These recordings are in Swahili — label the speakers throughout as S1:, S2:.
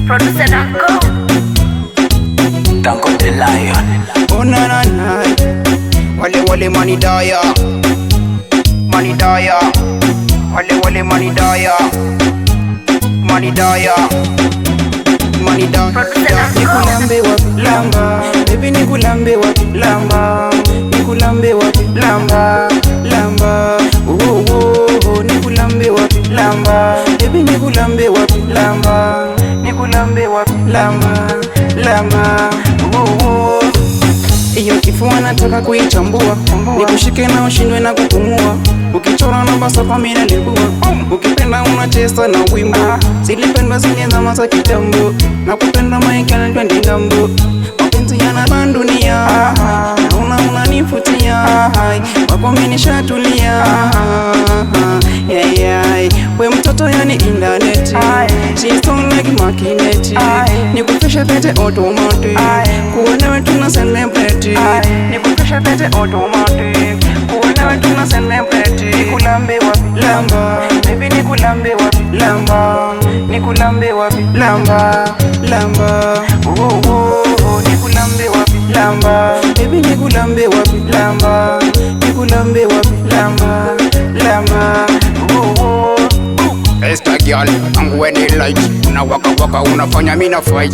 S1: Producer Danko the Lion.
S2: Oh na na na, wale money daya, money daya, wale money daya, money daya, money daya. Nikulambe wapi lamba, baby nikulambe wapi lamba, nikulambe wapi lamba, lamba. Oh oh oh, nikulambe wapi lamba, baby nikulambe wapi lamba, nikulambe wapi lamba, lamba. Oh oh. Iyo kifua nataka kuichambua, nikushike na ushindwe na kupumua. Ukichora na basa kwa mina libua, ukipenda unacheza na wimbo. Silipenda zile zama za kitambo, na kupenda maikana twende ngambo. Mapenzi yana dunia, na unanifutia, wako mimi nishatulia. We mtoto yani internet, she's on like magnet. Nikufisha pete automatic, kuonewe tuna celebrate. Nikufisha pete automatic, kuonewe tuna celebrate. Nikulambe wapi lamba, baby nikulambe wapi lamba, nikulambe wapi lamba, lamba. Oh oh oh, nikulambe wapi lamba, baby nikulambe wapi lamba, nikulambe wapi lamba, lamba. Oh oh.
S3: Esta girl, angu weni like una waka unafanya mina fight.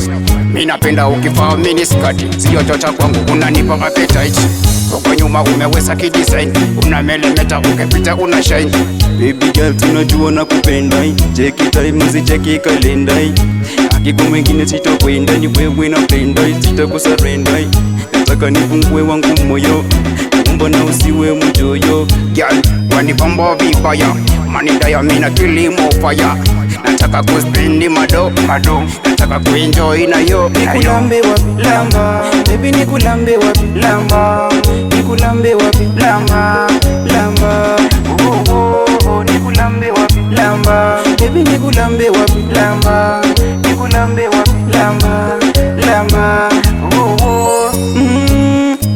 S3: Mina penda ukifaa mini skati, siyo chocha kwangu unanipa appetite. Kwa nyuma umeweza kidesign, unamelemeta ukipita una shine.
S4: Baby girl tunajua na kupenda, cheki time usicheki kalenda. Hakika mwingine sitokwenda, ni wewe napenda, sitakusarenda. Nataka nifungue wangu moyo, mbona usiwe mjoyo.
S3: Girl, wanipamba vibaya, money daya mina kilimo fire. Nataka kuspendi mado, nataka kuenjoy na yo.
S2: Nikulambe wapi lamba, baby nikulambe wapi lamba, nikulambe wapi lamba, lamba. Oh oh oh, nikulambe wapi lamba, baby nikulambe wapi lamba, nikulambe wapi lamba, lamba. Oh oh.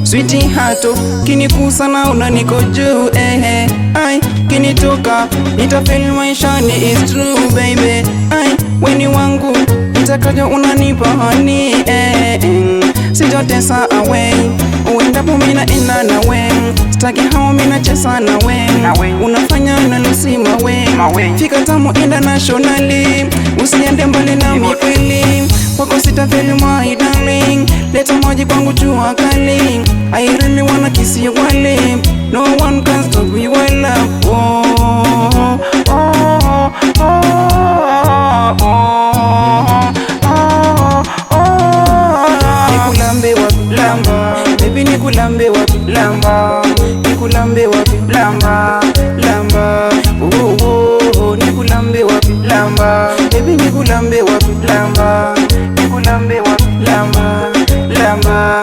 S2: Sweetie hato, kinikusa na unaniko juu ai, kinitoka, nitafeel maishani is true baby. Ai, weni wangu, nitakaja unanipa honey sijotesa away, uendapo mina enda na we. Sitaki hao mina chesa na we, unafanya na lusi mawe. Fika tamu internationally, usiende mbali na mikweli. Wako sitafeli my darling, leta maji kwangu jua kali. I really wanna kiss you wale, no one can stop me while love. Oh oh oh oh oh oh oh. Nikulambe wapi lamba, baby nikulambe wapi lamba, nikulambe wapi lamba, lamba. Oh oh oh, nikulambe wapi lamba, baby nikulambe wapi lamba, nikulambe wapi lamba, lamba.